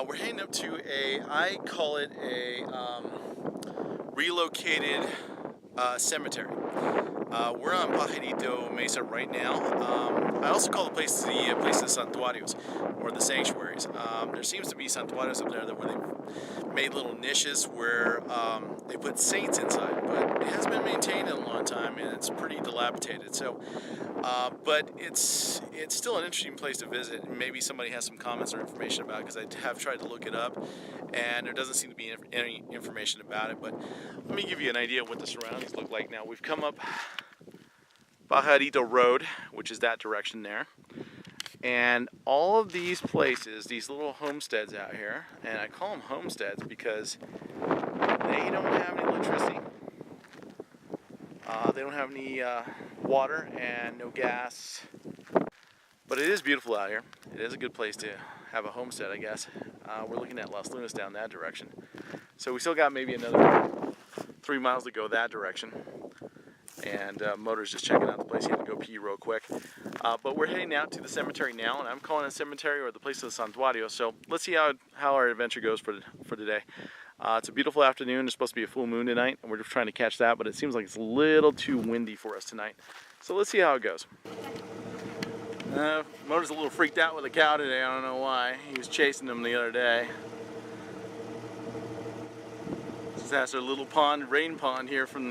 We're heading up to I call it a relocated cemetery. We're on Paradito Mesa right now. I also call the place the Sanctuaries, or the Sanctuaries. There seems to be Sanctuaries up there where they've made little niches where they put saints inside, but it hasn't been maintained in a long time and it's pretty dilapidated. So, but it's still an interesting place to visit. Maybe somebody has some comments or information about it, because I have tried to look it up and there doesn't seem to be any information about it. But let me give you an idea of what the surroundings look like now. We've come up Pajarito Road, which is that direction there. And all of these places, these little homesteads out here, and I call them homesteads because they don't have any electricity. They don't have any water and no gas. But it is beautiful out here. It is a good place to have a homestead, I guess. We're looking at Las Lunas down that direction. So we still got maybe another 3 miles to go that direction. And Motor's just checking out the place. He had to go pee real quick. But we're heading out to the cemetery now, and I'm calling it a cemetery, or the place of the Sanctuario. So let's see how our adventure goes for today. It's a beautiful afternoon. There's supposed to be a full moon tonight, and we're just trying to catch that, but it seems like it's a little too windy for us tonight. So let's see how it goes. Motor's a little freaked out with a cow today. I don't know why. He was chasing them the other day. That's our little pond, rain pond here from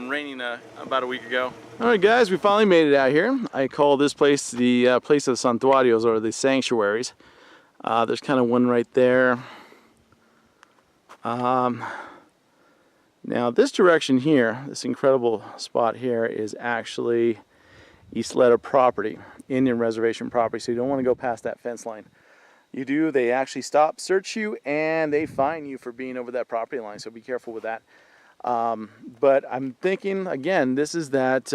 raining about a week ago. Alright guys, we finally made it out here. I call this place the place of the Sanctuarios, or the Sanctuaries. There's kind of one right there. Now this direction here, this incredible spot here, is actually Isleta property, Indian reservation property, so you don't want to go past that fence line. You do, they actually stop, search you, and they fine you for being over that property line, so be careful with that. But I'm thinking, again, this is that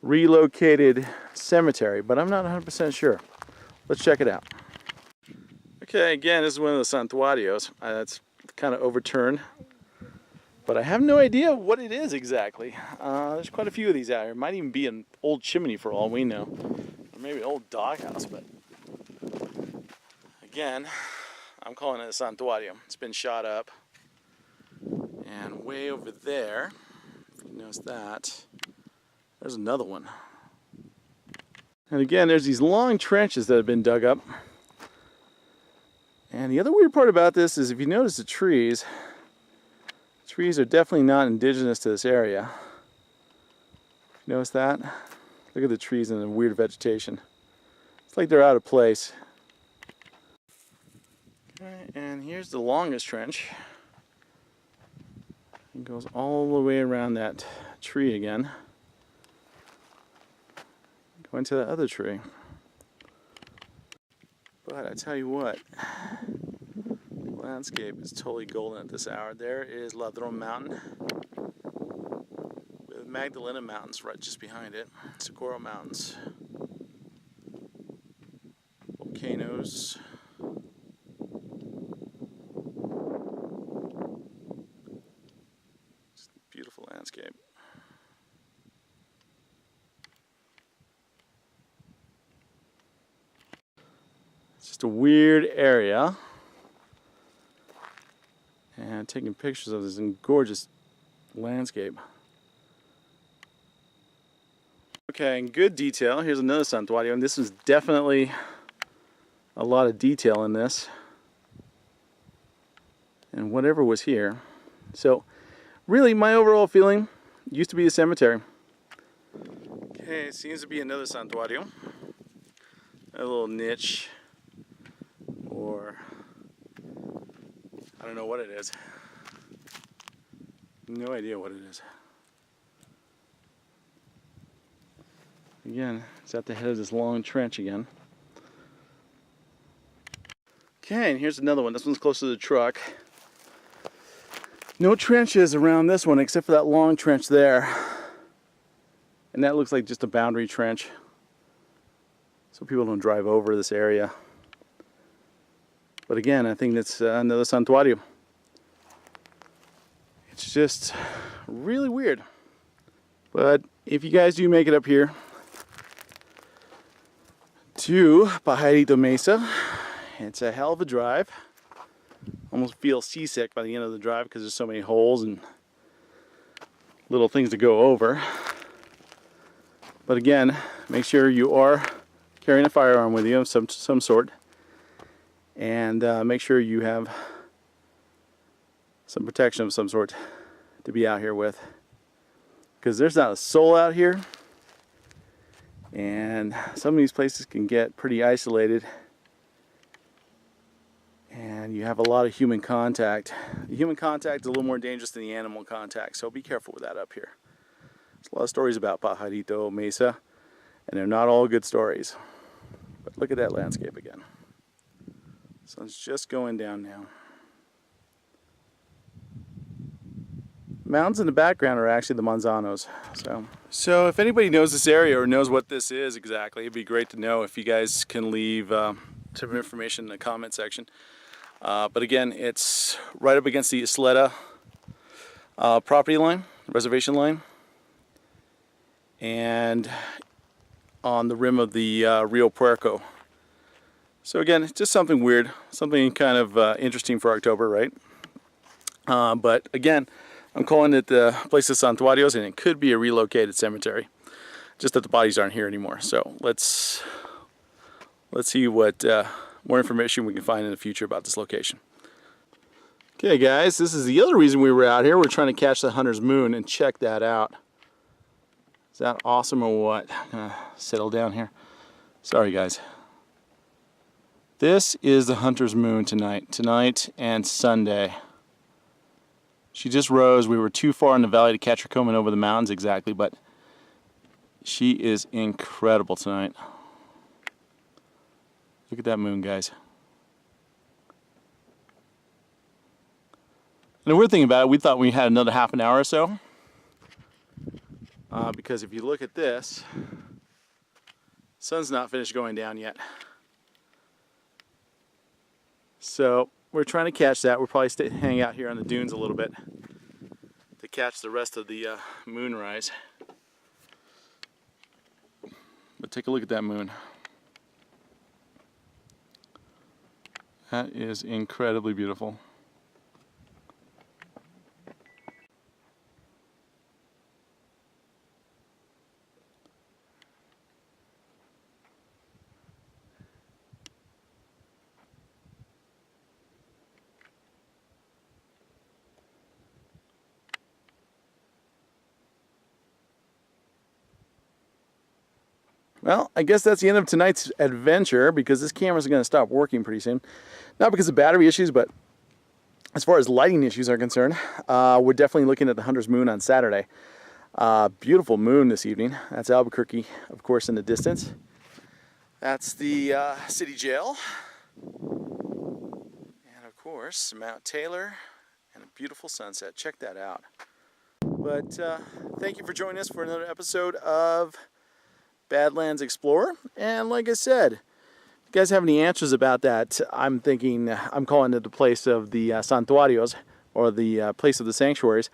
relocated cemetery, but I'm not 100% sure. Let's check it out. Okay, again, this is one of the Sanctuarios. That's kind of overturned, but I have no idea what it is exactly. There's quite a few of these out here. It might even be an old chimney for all we know, or maybe an old doghouse. But again, I'm calling it a Sanctuario. It's been shot up. And way over there, if you notice that, there's another one. And again, there's these long trenches that have been dug up. And the other weird part about this is, if you notice the trees are definitely not indigenous to this area. You notice that? Look at the trees and the weird vegetation. It's like they're out of place. Okay, and here's the longest trench. It goes all the way around that tree again. Going to the other tree. But I tell you what, the landscape is totally golden at this hour. There is Ladron Mountain with Magdalena Mountains right just behind it. Socorro Mountains. Volcanoes. Beautiful landscape. It's just a weird area. And taking pictures of this gorgeous landscape. Okay, in good detail, here's another Sanctuario, and this is definitely a lot of detail in this. And whatever was here. So, really, my overall feeling, used to be a cemetery. Okay, it seems to be another Sanctuario. A little niche, or I don't know what it is. No idea what it is. Again, it's at the head of this long trench again. Okay, and here's another one. This one's close to the truck. No trenches around this one except for that long trench there. And that looks like just a boundary trench, so people don't drive over this area. But again, I think that's another Sanctuario. It's just really weird. But if you guys do make it up here to Pajarito Mesa, It's a hell of a drive. Almost feel seasick by the end of the drive because there's so many holes and little things to go over. But again, make sure you are carrying a firearm with you of some sort, and make sure you have some protection of some sort to be out here with, because there's not a soul out here, and some of these places can get pretty isolated, and you have a lot of human contact. The human contact is a little more dangerous than the animal contact, so be careful with that up here. There's a lot of stories about Pajarito Mesa, and they're not all good stories. But look at that landscape again. Sun's just going down now. Mountains in the background are actually the Manzanos. So if anybody knows this area or knows what this is exactly, it'd be great to know. If you guys can leave some information in the comment section. But again, it's right up against the Isleta property line, reservation line, and on the rim of the Rio Puerco. So again, it's just something weird, something kind of interesting for October, right? But again, I'm calling it the place of Sanctuaries, and it could be a relocated cemetery, just that the bodies aren't here anymore. So let's see what more information we can find in the future about this location. Okay guys, this is the other reason we were out here. We're trying to catch the hunter's moon, and check that out. Is that awesome or what? I'm gonna settle down here. Sorry guys. This is the hunter's moon tonight and Sunday. She just rose. We were too far in the valley to catch her coming over the mountains exactly, but she is incredible tonight. Look at that moon, guys. And the weird thing about it, we thought we had another half an hour or so. Because if you look at this, the sun's not finished going down yet. So we're trying to catch that. We'll probably hang out here on the dunes a little bit to catch the rest of the moonrise. But take a look at that moon. That is incredibly beautiful. Well, I guess that's the end of tonight's adventure, because this camera's going to stop working pretty soon. Not because of battery issues, but as far as lighting issues are concerned. We're definitely looking at the hunter's moon on Saturday. Beautiful moon this evening. That's Albuquerque, of course, in the distance. That's the city jail. And of course, Mount Taylor and a beautiful sunset. Check that out. But thank you for joining us for another episode of Badlands Explorer. And like I said, if you guys have any answers about that, I'm calling it the place of the Sanctuaries, or the place of the Sanctuaries.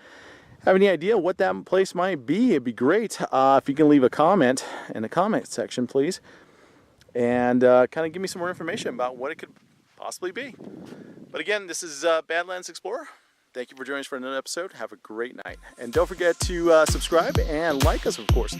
Have any idea what that place might be? It'd be great if you can leave a comment in the comment section, please, and kind of give me some more information about what it could possibly be. But again, this is Badlands Explorer. Thank you for joining us for another episode. Have a great night, and don't forget to subscribe and like us, of course.